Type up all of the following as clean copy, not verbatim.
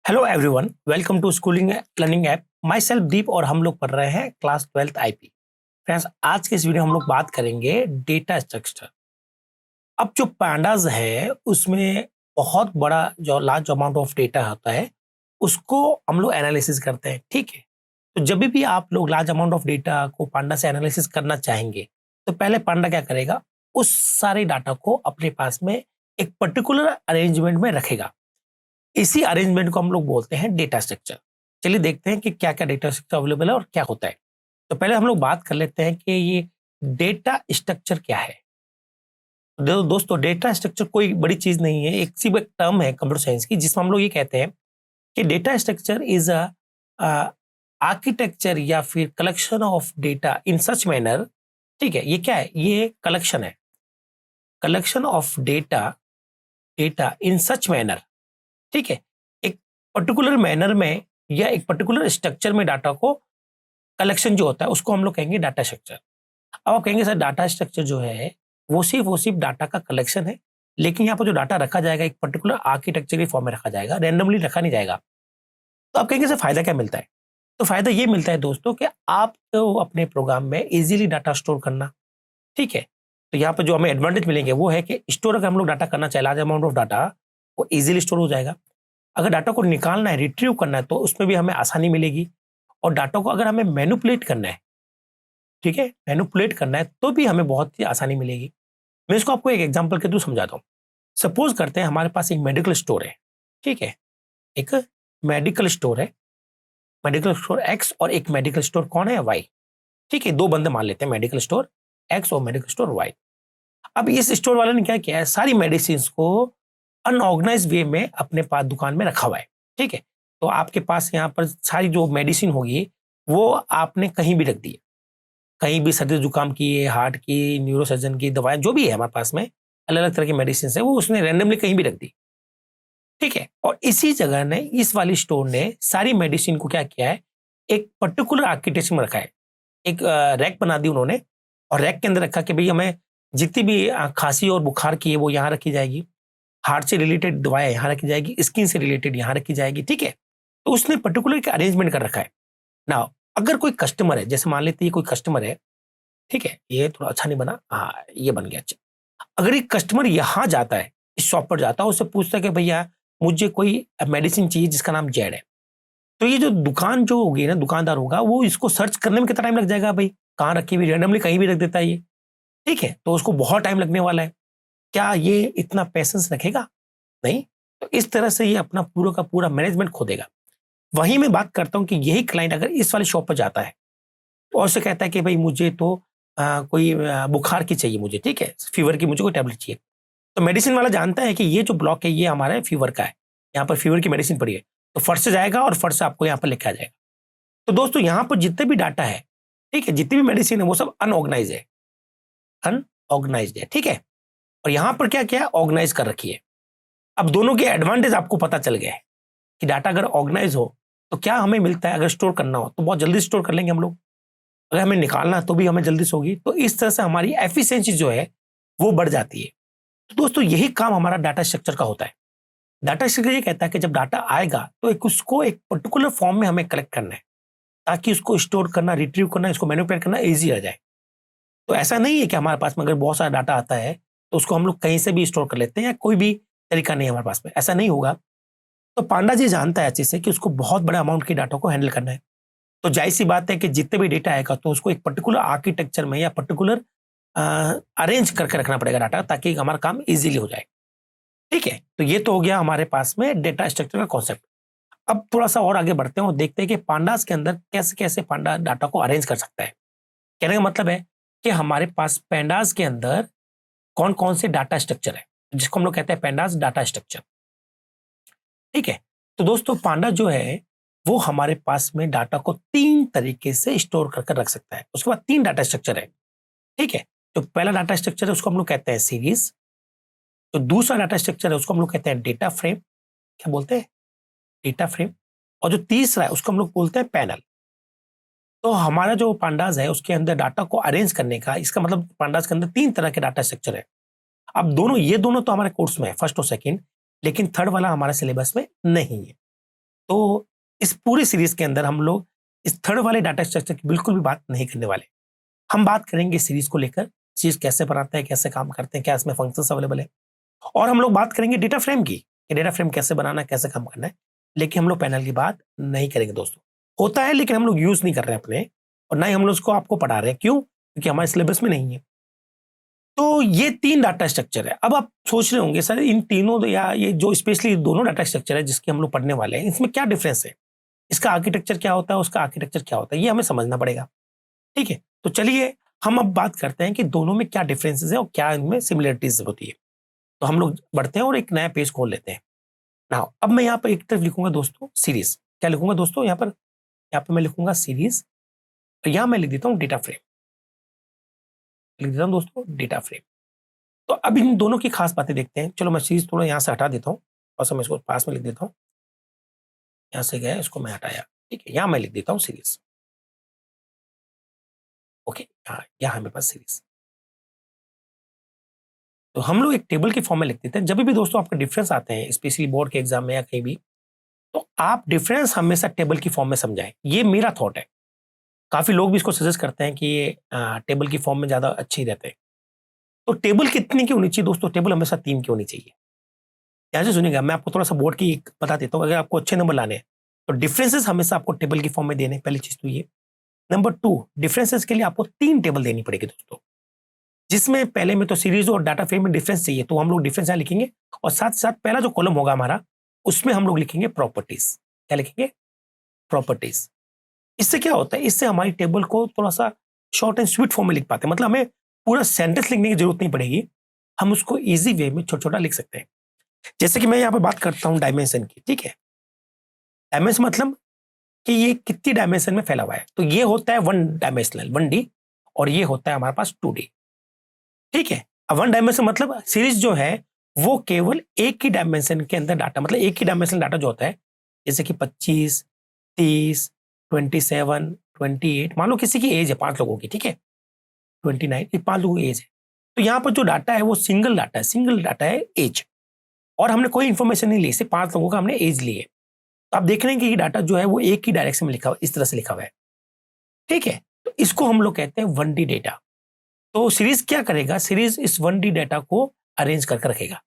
Hello everyone, welcome to schooling learning app. Myself Deep और हम लोग पढ़ रहे हैं क्लास 12th आईपी। फ्रेंड्स, आज के इस वीडियो में हम लोग बात करेंगे डेटा स्ट्रक्चर। अब जो pandas है उसमें बहुत बड़ा जो लार्ज अमाउंट ऑफ डेटा होता है उसको हम लोग एनालिसिस करते हैं। ठीक है, तो जब भी आप लोग लार्ज अमाउंट ऑफ डेटा को पांडा से एनालिसिस करना चाहेंगे तो पहले पांडा क्या करेगा, उस सारे डाटा को अपने पास में एक पर्टिकुलर अरेंजमेंट में रखेगा। इसी अरेंजमेंट को हम लोग बोलते हैं डेटा स्ट्रक्चर। चलिए देखते हैं कि क्या क्या डेटा स्ट्रक्चर अवेलेबल है और क्या होता है। तो पहले हम लोग बात कर लेते हैं कि ये डेटा स्ट्रक्चर क्या है। दोस्तों, डेटा स्ट्रक्चर कोई बड़ी चीज नहीं है, एक सिर्फ एक टर्म है कंप्यूटर साइंस की जिसमें हम लोग ये कहते हैं कि data structure is a architecture या फिर collection of data in such manner. ठीक है, ये क्या है, ये कलेक्शन है, collection of data, data in such manner. ठीक है, एक पर्टिकुलर मैनर में या एक पर्टिकुलर स्ट्रक्चर में डाटा को कलेक्शन जो होता है उसको हम लोग कहेंगे डाटा स्ट्रक्चर। अब आप कहेंगे सर डाटा स्ट्रक्चर जो है वो सिर्फ डाटा का कलेक्शन है, लेकिन यहाँ पर जो डाटा रखा जाएगा एक पर्टिकुलर आर्किटेक्चर की फॉर्म में रखा जाएगा, रैंडमली रखा नहीं जाएगा। तो आप कहेंगे सर फायदा क्या मिलता है? तो फायदा ये मिलता है दोस्तों कि आपको अपने प्रोग्राम में इजीली डाटा स्टोर करना। ठीक है, तो यहाँ पर जो हमें एडवांटेज मिलेंगे वो है कि स्टोर अगर हम लोग डाटा करना चाहे लार्ज अमाउंट ऑफ डाटा, वो इजीली स्टोर हो जाएगा। अगर डाटा को निकालना है, रिट्रीव करना है, तो उसमें भी हमें आसानी मिलेगी। और डाटा को अगर हमें मैनिपुलेट करना है, ठीक है, मैनिपुलेट करना है तो भी हमें बहुत ही आसानी मिलेगी। मैं इसको आपको एक एग्जांपल के थ्रू समझाता हूँ। सपोज करते हैं हमारे पास एक मेडिकल स्टोर है। ठीक है, एक मेडिकल स्टोर है, मेडिकल स्टोर एक्स और एक मेडिकल स्टोर कौन है, वाई। ठीक है, दो बंदे मान लेते हैं, मेडिकल स्टोर एक्स और मेडिकल स्टोर वाई। अब इस स्टोर वाले ने क्या किया है, सारी मेडिसिन को अनऑर्गेनाइज वे में अपने पास दुकान में रखा हुआ है। ठीक है, तो आपके पास यहाँ पर सारी जो मेडिसिन होगी वो आपने कहीं भी रख दी है, कहीं भी सर्दी जुकाम की, हार्ट की, न्यूरोसर्जन की दवाएं जो भी है हमारे पास में, अलग अलग तरह की मेडिसिन है, वो उसने रैंडमली कहीं भी रख दी। ठीक है, और इसी जगह ने इस वाली स्टोर ने सारी मेडिसिन को क्या किया है, एक पर्टिकुलर आर्किटेक्चर में रखा है। एक रैक बना दी उन्होंने और रैक के अंदर रखा कि भाई हमें जितनी भी खांसी और बुखार की है वो यहाँ रखी जाएगी, हार्ट से रिलेटेड दवाएं यहाँ रखी जाएगी, स्किन से रिलेटेड यहाँ रखी जाएगी। ठीक है, तो उसने पर्टिकुलर एक अरेंजमेंट कर रखा है ना। अगर कोई कस्टमर है, जैसे मान लेते हैं कोई कस्टमर है, ठीक है, ये थोड़ा अच्छा नहीं बना, हाँ ये बन गया अच्छा। अगर एक कस्टमर यहाँ जाता है, इस शॉप पर जाता है, उससे पूछता है कि भैया मुझे कोई मेडिसिन चाहिए जिसका नाम जेड है, तो ये जो दुकान जो होगी ना, दुकानदार होगा, वो इसको सर्च करने में कितना टाइम लग जाएगा भाई, कहाँ रखी हुई, रैंडमली कहीं भी रख देता है ये। ठीक है, तो उसको बहुत टाइम लगने वाला है। क्या ये इतना पैसेंस रखेगा? नहीं। तो इस तरह से ये अपना पूरा का पूरा मैनेजमेंट खो देगा। वहीं मैं बात करता हूँ कि यही क्लाइंट अगर इस वाली शॉप पर जाता है और उससे कहता है कि भाई मुझे तो कोई बुखार की चाहिए मुझे, ठीक है, फीवर की मुझे कोई टैबलेट चाहिए। तो मेडिसिन वाला जानता है कि ये जो ब्लॉक है ये हमारा फीवर का है, यहाँ पर फीवर की मेडिसिन पड़ी है, तो फट से जाएगा और फट से आपको यहाँ पर लेके आ जाएगा। तो दोस्तों यहाँ पर जितने भी डाटा है, ठीक है, जितनी भी मेडिसिन है वो सब अनऑर्गेनाइज है, अनऑर्गेनाइज्ड है। ठीक है, और यहाँ पर क्या क्या ऑर्गेनाइज कर रखी है। अब दोनों के एडवांटेज आपको पता चल गया है कि डाटा अगर ऑर्गेनाइज हो तो क्या हमें मिलता है, अगर स्टोर करना हो तो बहुत जल्दी स्टोर कर लेंगे हम लोग, अगर हमें निकालना है तो भी हमें जल्दी से होगी। तो इस तरह से हमारी एफिशिएंसी जो है वो बढ़ जाती है। तो दोस्तों यही काम हमारा डाटा स्ट्रक्चर का होता है। डाटा स्ट्रक्चर ये कहता है कि जब डाटा आएगा तो एक उसको एक पर्टिकुलर फॉर्म में हमें कलेक्ट करना है, ताकि उसको स्टोर करना, रिट्रीव करना, इसको मैनिपुलेट करना ईजी रह जाए। तो ऐसा नहीं है कि हमारे पास में अगर बहुत सारा डाटा आता है तो उसको हम लोग कहीं से भी स्टोर कर लेते हैं, या कोई भी तरीका नहीं है हमारे पास में, ऐसा नहीं होगा। तो पांडा जी जानता है अच्छे से कि उसको बहुत बड़े अमाउंट के डाटा को हैंडल करना है। तो जाहिर सी बात है कि जितने भी डेटा आएगा तो उसको एक पर्टिकुलर आर्किटेक्चर में या पर्टिकुलर अरेंज करके रखना पड़ेगा डाटा, ताकि हमारा काम इजीली हो जाए। ठीक है, तो ये तो हो गया हमारे पास में डेटा स्ट्रक्चर का कॉन्सेप्ट। अब थोड़ा सा और आगे बढ़ते हैं और देखते हैं कि पांडास के अंदर कैसे कैसे पांडा डाटा को अरेंज कर सकता है। कहने का मतलब है कि हमारे पास पैंडास के अंदर कौन कौन से डाटा स्ट्रक्चर है, जिसको हम लोग कहते हैं पैंडास डाटा स्ट्रक्चर। ठीक है, तो दोस्तों पांडा जो है वो हमारे पास में डाटा को तीन तरीके से स्टोर करके रख सकता है। उसके बाद तीन डाटा स्ट्रक्चर है। ठीक है, तो पहला डाटा स्ट्रक्चर है उसको हम लोग कहते हैं सीरीज। तो दूसरा डाटा स्ट्रक्चर है उसको हम लोग कहते हैं डेटा फ्रेम, क्या बोलते हैं, डेटा फ्रेम। और जो तीसरा है उसको हम लोग बोलते हैं पैनल। तो हमारा जो पांडास है उसके अंदर डाटा को अरेंज करने का, इसका मतलब पांडास के अंदर तीन तरह के डाटा स्ट्रक्चर है। अब दोनों, ये दोनों तो हमारे कोर्स में है, फर्स्ट और सेकंड, लेकिन थर्ड वाला हमारे सिलेबस में नहीं है। तो इस पूरी सीरीज के अंदर हम लोग इस थर्ड वाले डाटा स्ट्रक्चर की बिल्कुल भी बात नहीं करने वाले। हम बात करेंगे सीरीज को लेकर, सीरीज कैसे बनाते हैं, कैसे काम करते हैं, क्या इसमें फंक्शंस अवेलेबल है, और हम लोग बात करेंगे डेटा फ्रेम की कि डेटा फ्रेम कैसे बनाना है, कैसे काम करना है। लेकिन हम लोग पैनल की बात नहीं करेंगे दोस्तों। होता है लेकिन हम लोग यूज नहीं कर रहे हैं अपने, और ना ही हम लोग उसको आपको पढ़ा रहे हैं। क्यों? क्योंकि हमारे सिलेबस में नहीं है। तो ये 3 डाटा स्ट्रक्चर है। अब आप सोच रहे होंगे सर इन तीनों या ये जो स्पेशली दोनों डाटा स्ट्रक्चर है जिसके हम लोग पढ़ने वाले हैं, इसमें क्या डिफरेंस है? इसका आर्किटेक्चर क्या होता है, उसका आर्किटेक्चर क्या होता है? ये हमें समझना पड़ेगा। ठीक है? तो चलिए हम अब बात करते हैं कि दोनों में क्या डिफरेंसेस है और क्या इनमें सिमिलरिटीज होती है। तो हम लोग बढ़ते हैं और एक नया पेज खोल लेते हैं। नाउ अब मैं यहाँ पर एक तरफ लिखूंगा दोस्तों सीरीज। क्या लिखूंगा दोस्तों? यहाँ पर मैं लिखूंगा सीरीज, और यहाँ मैं लिख देता हूँ डेटा फ्रेम। लिख देता हूँ दोस्तों डेटा फ्रेम। तो अब इन दोनों की खास बातें देखते हैं। चलो मैं सीरीज थोड़ा यहाँ से हटा देता हूँ, और मैं इसको पास में लिख देता हूँ। यहाँ से गया, इसको मैं हटाया। ठीक है, यहाँ मैं लिख देता हूँ सीरीज। ओके, हाँ यहाँ है मेरे पास सीरीज। तो हम लोग एक टेबल के फॉर्म में लिख देते हैं। जब भी दोस्तों आपका डिफरेंस आते हैं स्पेशली बोर्ड के एग्जाम में या कहीं भी, तो आप डिफरेंस हमेशा टेबल की फॉर्म में समझाएं। ये मेरा थॉट है। काफी लोग भी इसको सजेस्ट करते हैं कि ये टेबल की फॉर्म में ज्यादा अच्छे रहते हैं। तो टेबल कितने की होनी चाहिए दोस्तों? टेबल हमेशा 3 की होनी चाहिए। ध्यान से सुनिएगा, मैं आपको थोड़ा सा बोर्ड की एक बता देता हूँ। अगर आपको अच्छे नंबर लाने हैं तो डिफरेंसेस हमेशा आपको टेबल की फॉर्म में देने हैं। पहली चीज तो ये। नंबर 2, डिफरेंसेस के लिए आपको 3 टेबल देनी पड़ेगी दोस्तों, जिसमें पहले में तो सीरीज और डाटा फ्रेम में डिफरेंस चाहिए, तो हम लोग डिफरेंस यहाँ लिखेंगे, और साथ साथ पहला जो कॉलम होगा हमारा, उसमें हम लोग लिखेंगे प्रॉपर्टीज। क्या लिखेंगे? प्रॉपर्टीज। इससे क्या होता है? इससे हमारी टेबल को थोड़ा सा शॉर्ट एंड स्वीट फॉर्म में लिख पाते हैं। मतलब हमें पूरा सेंटेंस लिखने की जरूरत नहीं पड़ेगी, हम उसको इजी वे में छोटा छोटा लिख सकते हैं। जैसे कि मैं यहाँ पे बात करता हूँ डायमेंशन की। ठीक है, डायमेंशन मतलब कि ये कितनी डायमेंशन में फैला हुआ है। तो ये होता है 1 डायमेंशनल 1D, और ये होता है हमारे पास 2D। ठीक है, अब 1 डायमेंशन मतलब सीरीज जो है वो केवल एक ही डायमेंशन के अंदर डाटा, मतलब एक ही डायमेंशन डाटा जो होता है, जैसे कि 25, 30, 27, 28। मान लो किसी की एज है 5 लोगों की। ठीक है, 29, ये 5 लोगों की एज है। तो यहाँ पर जो डाटा है वो सिंगल डाटा है, सिंगल डाटा है एज, और हमने कोई इंफॉर्मेशन नहीं ली, सिर्फ 5 लोगों का हमने एज ली है। तो आप देख रहे हैं कि ये डाटा जो है वो एक ही डायरेक्शन में लिखा हुआ, इस तरह से लिखा हुआ है। ठीक है, तो इसको हम लोग कहते हैं 1D डेटा। तो सीरीज क्या करेगा? सीरीज इस 1D डेटा को अरेंज करके रखेगा।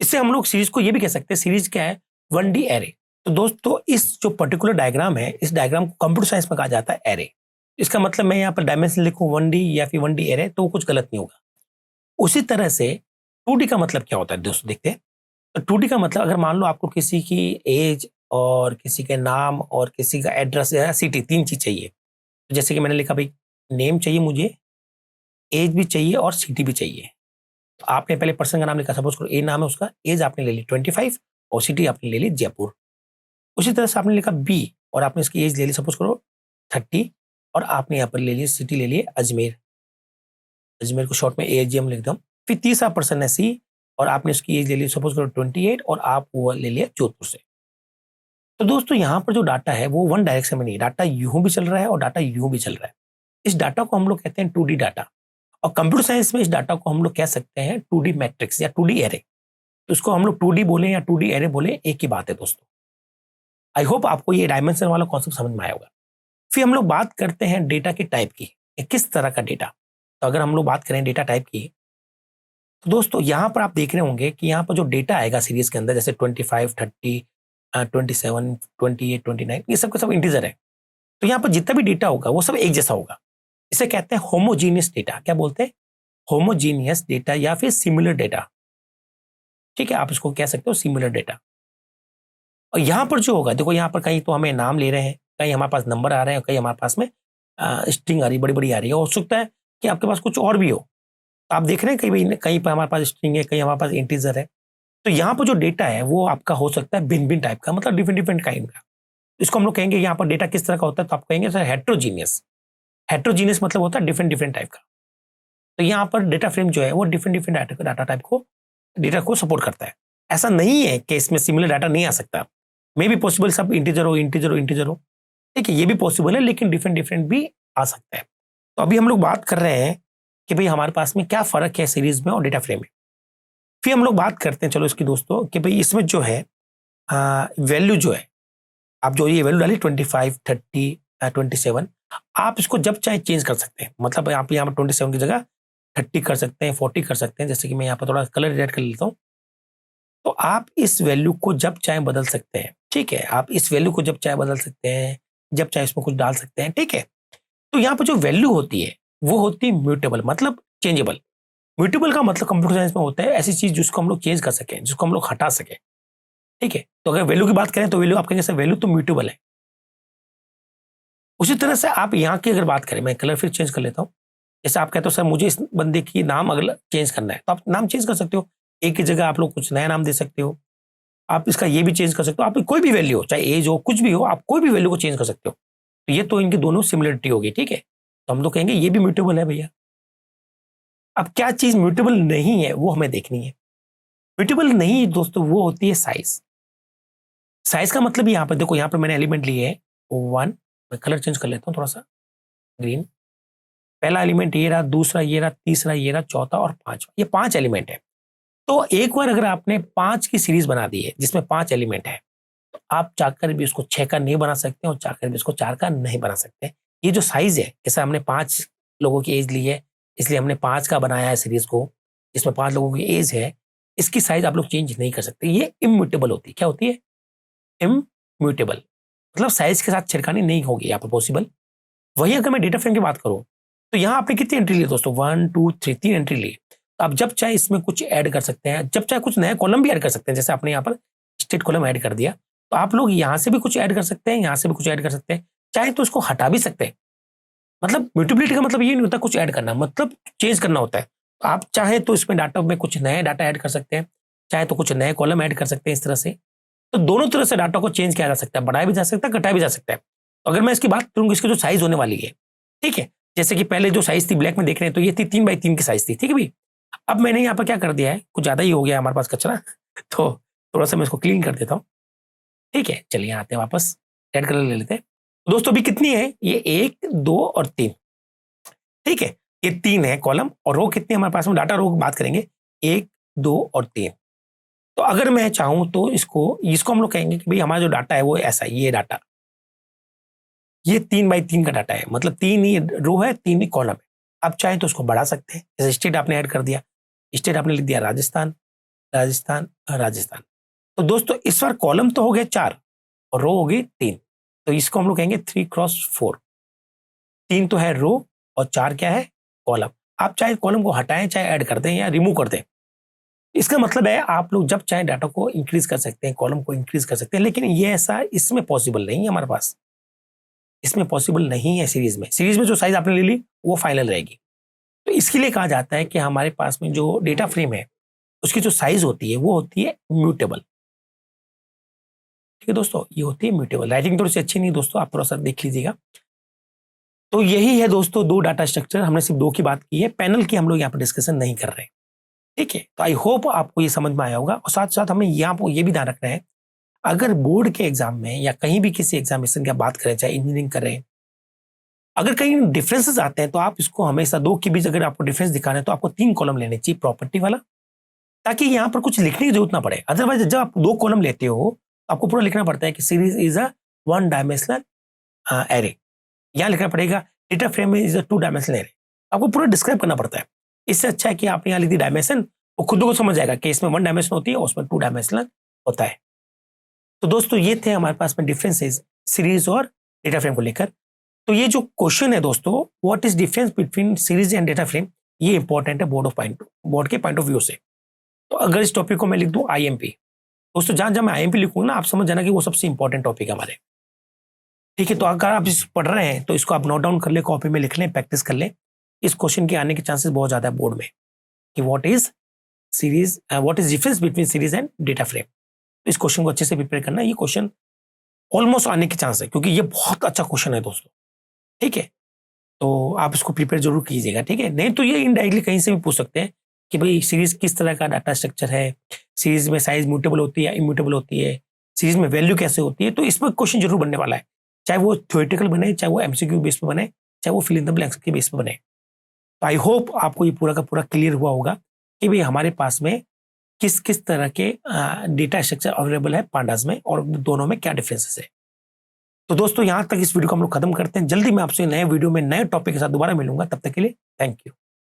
इससे हम लोग सीरीज को ये भी कह सकते हैं, सीरीज क्या है? 1D array. तो दोस्तों इस जो पर्टिकुलर डायग्राम है, इस डायग्राम को कंप्यूटर साइंस में कहा जाता है एरे। इसका मतलब मैं यहाँ पर डायमेंशन लिखूं 1D या फिर 1D एरे, तो कुछ गलत नहीं होगा। उसी तरह से 2D का मतलब क्या होता है दोस्तों? देखते हैं। तो 2D का मतलब, अगर मान लो आपको किसी की एज और किसी के नाम और किसी का एड्रेस या सिटी, 3 चीज चाहिए। तो जैसे कि मैंने लिखा भाई नेम चाहिए मुझे, एज भी चाहिए और सिटी भी चाहिए। तो आपने पहले पर्सन का नाम लिखा, सपोज करो ए नाम है उसका, एज आपने ले ली 25, और सिटी आपने ले ली जयपुर। उसी तरह से आपने लिखा बी, और आपने इसकी एज ले ली सपोज करो 30, और आपने यहाँ पर ले ली सिटी ले ली अजमेर। अजमेर को शॉर्ट में AGM लिख दो। फिर तीसरा पर्सन है सी, और आपने उसकी एज ले ली सपोज करो 28, और आप वो ले लिया जोधपुर से। तो दोस्तों यहाँ पर जो डाटा है वो 1 डायरेक्शन में नहीं, डाटा यूं भी चल रहा है और डाटा यूं भी चल रहा है। इस डाटा को हम लोग कहते हैं 2D डाटा, और कंप्यूटर साइंस में इस डाटा को हम लोग कह सकते हैं 2D मैट्रिक्स या 2D एरे। तो इसको हम लोग 2D बोले या 2D एरे बोले, एक ही बात है दोस्तों। आई होप आपको ये डायमेंशन वाला कॉन्सेप्ट समझ में आया होगा। फिर हम लोग बात करते हैं डेटा के टाइप की, किस तरह का डेटा। तो अगर हम लोग बात करें डेटा टाइप की, तो दोस्तों यहाँ पर आप देख रहे होंगे कि यहाँ पर जो डेटा आएगा सीरीज के अंदर, जैसे 25, 30, 27, 28, 29, ये सब का सब इंटीजर है। तो यहाँ पर जितना भी डेटा होगा वो सब एक जैसा होगा। इसे कहते हैं होमोजीनियस डेटा। क्या बोलते हैं? होमोजीनियस डेटा या फिर सिमिलर डेटा। ठीक है, आप इसको कह सकते हो सिमिलर डेटा। और यहाँ पर जो होगा, देखो यहाँ पर कहीं तो हमें नाम ले रहे हैं, कहीं हमारे पास नंबर आ रहे हैं, कहीं हमारे पास में स्ट्रिंग आ रही, बड़ी बड़ी आ रही है। हो सकता है कि आपके पास कुछ और भी हो। तो आप देख रहे हैं कहीं कहीं पर हमारे पास स्ट्रिंग है, कहीं हमारे पास इंटीजर है। तो यहाँ पर जो डेटा है वो आपका हो सकता है भिन्न भिन्न टाइप का, मतलब डिफरेंट डिफरेंट काइंड का। इसको हम लोग कहेंगे यहाँ पर डेटा किस तरह का होता है, तो आप कहेंगे सर हेट्रोजीनियस। हेट्रोजीनियस मतलब होता है डिफरेंट डिफरेंट टाइप का। तो यहाँ पर डेटा फ्रेम जो है वो डिफरेंट डिफरेंट डाटा टाइप को, डेटा को सपोर्ट करता है। ऐसा नहीं है कि इसमें सिमिलर डाटा नहीं आ सकता। मे बी पॉसिबल सब इंटीजर हो, इंटीजर हो, इंटीजर हो। ठीक है, ये भी पॉसिबल है, लेकिन डिफरेंट डिफरेंट भी आ सकता है। तो अभी हम लोग बात कर रहे हैं कि भाई हमारे पास में क्या फर्क है सीरीज में और डेटा फ्रेम में। फिर हम लोग बात करते हैं चलो इसकी दोस्तों कि भाई इसमें जो है वैल्यू जो है, आप जो ये वैल्यू डाली 25, 30, 27, आप इसको जब चाहे चेंज कर सकते हैं। मतलब आप यहाँ पर 27 की जगह 30 कर सकते हैं, 40 कर सकते हैं। जैसे कि मैं यहाँ पर थोड़ा कलर रेड कर लेता हूँ, तो आप इस वैल्यू को जब चाहे बदल सकते हैं। ठीक है, आप इस वैल्यू को जब चाहे बदल सकते हैं, जब चाहे इसमें कुछ डाल सकते हैं। ठीक है, तो यहाँ पर जो वैल्यू होती है वो होती है म्यूटेबल, मतलब चेंजेबल। म्यूटेबल का मतलब कंप्यूटर साइंस में होता है ऐसी चीज जिसको हम लोग चेंज कर सकें, जिसको हम लोग हटा सकें। ठीक है, तो अगर वैल्यू की बात करें तो वैल्यू आप कहेंगे सर वैल्यू तो म्यूटेबल है। उसी तरह से आप यहाँ की अगर बात करें, मैं कलर फिर चेंज कर लेता हूँ। जैसे आप कहते हो सर मुझे इस बंदे की नाम अगर चेंज करना है, तो आप नाम चेंज कर सकते हो। एक की जगह आप लोग कुछ नया नाम दे सकते हो। आप इसका ये भी चेंज कर सकते हो। आप कोई भी वैल्यू हो, चाहे एज हो, कुछ भी हो, आप कोई भी वैल्यू को चेंज कर सकते हो। तो ये तो इनकी दोनों सिमिलरिटी होगी। ठीक है, तो हम लोग कहेंगे ये भी म्यूटेबल है भैया। अब क्या चीज म्यूटेबल नहीं है वो हमें देखनी है। म्यूटेबल नहीं दोस्तों वो होती है साइज। साइज का मतलब यहाँ पर देखो, यहाँ पर मैंने एलिमेंट लिए है 1। मैं कलर चेंज कर लेता हूँ थोड़ा सा, ग्रीन। पहला एलिमेंट ये रहा, दूसरा ये रहा, तीसरा ये रहा, चौथा और पांचवा। ये 5 एलिमेंट है। तो एक बार अगर आपने 5 की सीरीज बना दी है जिसमें 5 एलिमेंट है, तो आप चाहकर भी उसको 6 का नहीं बना सकते और चाहकर भी उसको 4 का नहीं बना सकते। ये जो साइज है, जैसे हमने 5 लोगों की एज ली है, इसलिए हमने 5 का बनाया है सीरीज को, जिसमें 5 लोगों की एज है। इसकी साइज आप लोग चेंज नहीं कर सकते। ये इम्यूटेबल होती है। क्या होती है? इम्यूटेबल। मतलब साइज के साथ छिड़कानी नहीं होगी यहाँ पर पॉसिबल। वहीं अगर मैं डेटा फ्रेम की बात करूं, तो यहाँ आपने कितनी एंट्री ली दोस्तों? 1, 2, 3, 3 एंट्री ली। तो आप जब चाहे इसमें कुछ ऐड कर सकते हैं, जब चाहे कुछ नया कॉलम भी ऐड कर सकते हैं। जैसे आपने यहाँ पर स्टेट कॉलम ऐड कर दिया, तो आप लोग यहाँ से भी कुछ ऐड कर सकते हैं, यहाँ से भी कुछ ऐड कर सकते हैं, चाहे तो इसको हटा भी सकते हैं। मतलब म्यूटेबिलिटी का मतलब ये नहीं होता कुछ ऐड करना, मतलब चेंज करना होता है। तो आप चाहे तो इसमें डाटा में कुछ नया डाटा ऐड कर सकते हैं, चाहे तो कुछ नए कॉलम ऐड कर सकते हैं इस तरह से। तो दोनों तरह से डाटा को चेंज किया जा सकता है, बढ़ाया भी जा सकता है, घटाया भी जा सकता है। तो अगर मैं इसकी बात करूँ, इसकी जो साइज होने वाली है, ठीक है, जैसे कि पहले जो साइज थी ब्लैक में देख रहे हैं, तो ये थी 3x3 की साइज थी। ठीक है भाई, अब मैंने यहाँ पर क्या कर दिया है, कुछ ज्यादा ही हो गया हमारे पास कचरा तो थोड़ा सा मैं इसको क्लीन कर देता हूँ। ठीक है, चलिए आते हैं वापस, रेड कलर ले लेते हैं। दोस्तों अभी कितनी है? ये 1, 2 और 3। ठीक है, ये 3 है कॉलम, और रो कितनी हमारे पास में? डाटा रो की बात करेंगे, 1, 2 और 3। तो अगर मैं चाहूं तो इसको इसको हम लोग कहेंगे कि भाई हमारा जो डाटा है वो ऐसा है। ये डाटा, ये 3x3 का डाटा है, मतलब 3 ही रो है, 3 ही कॉलम है। आप चाहें तो उसको बढ़ा सकते हैं। जैसे स्टेट आपने ऐड कर दिया, स्टेट आपने लिख दिया राजस्थान, राजस्थान, राजस्थान। तो दोस्तों इस बार कॉलम तो हो गए 4 और रो हो गई 3। तो इसको हम लोग कहेंगे 3x4। 3 तो है रो और 4 क्या है? कॉलम। आप चाहे कॉलम को हटाएं, चाहे ऐड कर दें या रिमूव कर दें। इसका मतलब है आप लोग जब चाहे डाटा को इंक्रीज कर सकते हैं, कॉलम को इंक्रीज कर सकते हैं, लेकिन ये ऐसा इसमें पॉसिबल नहीं है हमारे पास। इसमें पॉसिबल नहीं है सीरीज में। सीरीज में जो साइज आपने ले ली वो फाइनल रहेगी। तो इसके लिए कहा जाता है कि हमारे पास में जो डेटा फ्रेम है उसकी जो साइज होती है वो होती है म्यूटेबल। ठीक है दोस्तों, ये होती है म्यूटेबल। राइटिंग थोड़ी सी अच्छी नहीं दोस्तों, आप थोड़ा सा देख लीजिएगा। तो यही है दोस्तों 2 डाटा स्ट्रक्चर, हमने सिर्फ 2 की बात की है, पैनल की हम लोग यहाँ पर डिस्कशन नहीं कर रहे हैं। ठीक है, तो आई होप आपको ये समझ में आया होगा। और साथ साथ हमें यहाँ पर ये भी ध्यान रखना है, अगर बोर्ड के एग्जाम में या कहीं भी किसी एग्जामिनेशन की बात करें, चाहे इंजीनियरिंग करें, अगर कहीं डिफरेंसेस आते हैं तो आप इसको हमेशा 2 के बीच अगर आपको डिफरेंस दिखाना है तो आपको 3 कॉलम लेने चाहिए प्रॉपर्टी वाला, ताकि यहाँ पर कुछ लिखने की जरूरत ना पड़े। अदरवाइज जब आप 2 कॉलम लेते हो तो आपको पूरा लिखना पड़ता है कि series is a 1 dimensional array. यहाँ लिखना पड़ेगा data frame is a 2 dimensional array. आपको पूरा डिस्क्राइब करना पड़ता है। इससे अच्छा है कि आप यहाँ लिख दी डायमेंशन, वो खुद को समझ जाएगा कि इसमें 1 डायमेंशन होती है और उसमें 2 डायमेंशनल होता है। तो दोस्तों ये थे हमारे पास में डिफरेंसेस सीरीज और डेटा फ्रेम को लेकर। तो ये जो क्वेश्चन है दोस्तों, what is difference between series and data frame, ये इंपॉर्टेंट है बोर्ड के पॉइंट ऑफ व्यू से। तो अगर इस टॉपिक को मैं लिख दूं आईएमपी, दोस्तों जहां जहां मैं आईएमपी लिखूंगा ना, आप समझ जाना कि वो सबसे इंपॉर्टेंट टॉपिक है हमारे। ठीक है, तो अगर आप इस पढ़ रहे हैं तो इसको आप नोट डाउन कर ले, कॉपी में लिख लें, प्रैक्टिस कर लें। इस क्वेश्चन के आने के चांसेस बहुत ज्यादा है बोर्ड में, कि what is difference between series and data frame. इस क्वेश्चन को अच्छे से प्रिपेयर करना। ये क्वेश्चन ऑलमोस्ट आने के चांस है, क्योंकि ये बहुत अच्छा क्वेश्चन है दोस्तों। ठीक है, तो आप इसको प्रिपेयर जरूर कीजिएगा। ठीक है, नहीं तो ये इनडायरेक्टली कहीं से भी पूछ सकते हैं कि भाई सीरीज किस तरह का डाटा स्ट्रक्चर है, सीरीज में साइज म्यूटेबल होती है या इम्यूटेबल होती है, सीरीज में वैल्यू कैसे होती है। तो इसमें क्वेश्चन जरूर बनने वाला है, चाहे वो थ्योरेटिकल बने, चाहे वो एमसीक्यू बेस पे बने, चाहे वो फिल इन द ब्लैंक्स के बेस पे बने। तो आई होप आपको ये पूरा का पूरा क्लियर हुआ होगा कि भाई हमारे पास में किस किस तरह के डेटा स्ट्रक्चर अवेलेबल है पांडास में, और दोनों में क्या डिफरेंसेस है। तो दोस्तों यहां तक इस वीडियो को हम लोग खत्म करते हैं। जल्दी मैं आपसे नए वीडियो में नए टॉपिक के साथ दोबारा मिलूंगा। तब तक के लिए थैंक यू।